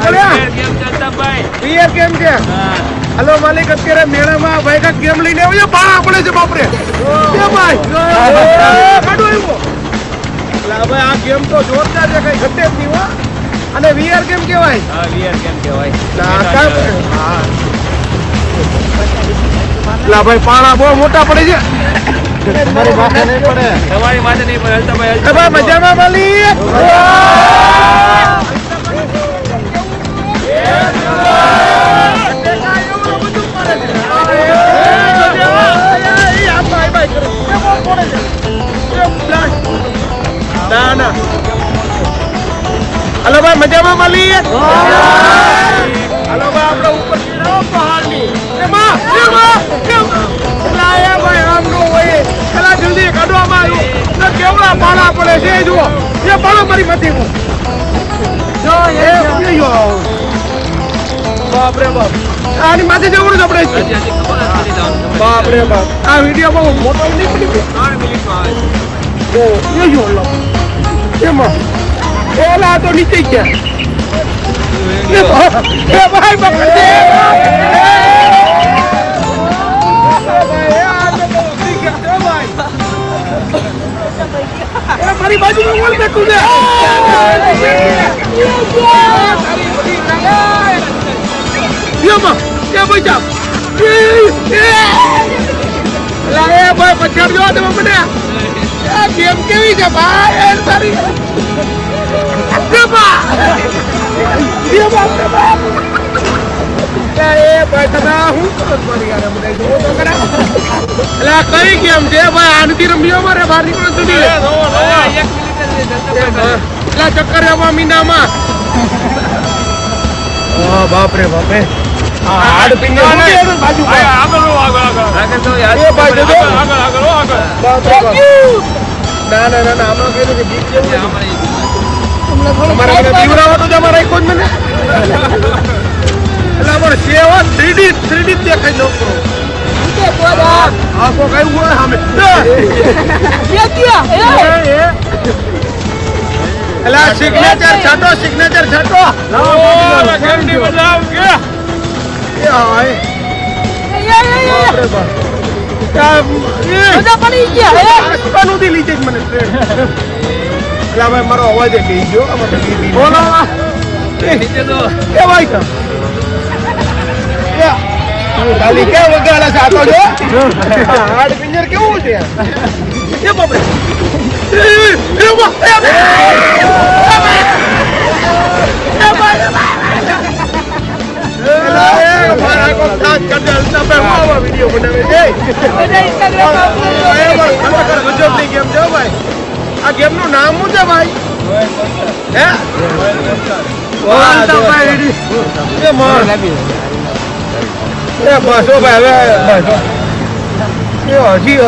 કેમ ચાલતા ભાઈ? પિયર કેમ છે? હલો માલિક, અત્યારે મેળામાં ભાઈ કાંઈક ગેમ લઈને આવ્યો છે, બાળા પડે છે બાપરે. એ ભાઈ કાઢો આવ્યો. એટલે ભાઈ આ ગેમ તો જોરદાર છે, કઈ ઘટે જ નહીં હો. અને વીઆર કેમ કહેવાય? હા, વીઆર કેમ કહેવાય? લા ભાઈ પાણા બહુ મોટા પડે છે. તમારી માથે નહીં પડે. તમારી માથે નહીં પડે. હલતા ભાઈ, એ ભાઈ મજામાં માલિક? ના હલો ભાઈ મજામાં માલિક? હલો ભાઈ આપણે ઉપર ચીડાવો પહાડની. એમાં ભાઈ આમ નો હોય. પેલા જલ્દી કાઢવામાં આવ્યું. કેવડા પાણા પડે છે જુઓ. એ પાણો મારી મથી જો એ બાપરે બાપ. આની માથે જવું જ આપણે. બાપરે બાપ. આ વિડીયો બહુ મોટો નીકળી ગયો. 3 મિનિટમાં આવે છે. એ જો લો. એમાં ઓલા તો નીચે ગયા. એ ભાઈ પકડ દે. મારી બાજુમાં વળ બેઠું છે. ભાઈ પછાડ જો તમે મને. ગેમ કેવી છે ભાઈ? તારી કઈ ગેમ છે ભાઈ? આનથી રમ્યો મારે બહાર નીકળો સુધી. ચક્કર આવવા મીનામાં. બાપરે બાપરે. ના આમાં કહેલું કે ગીત જેવું તમારે પીવરાવો તો જમા રાખ્યો જ મને. એટલે પણ સેવા 3D દેખાય લોકો. આખો કઈ હોય સામે. એટલે સિગ્નેચર છાટો. મારો અવાજ ગઈ ગયો. ખાલી કેમ વગાડે છે? આતો જો હાડ પિંજર કેવું છે? એ બાપરે. વિડીયો બનાવે છે. ગજબની ગેમ છે ભાઈ. આ ગેમ નું નામ શું છે ભાઈ? હે બસો ભાઈ. હવે હજી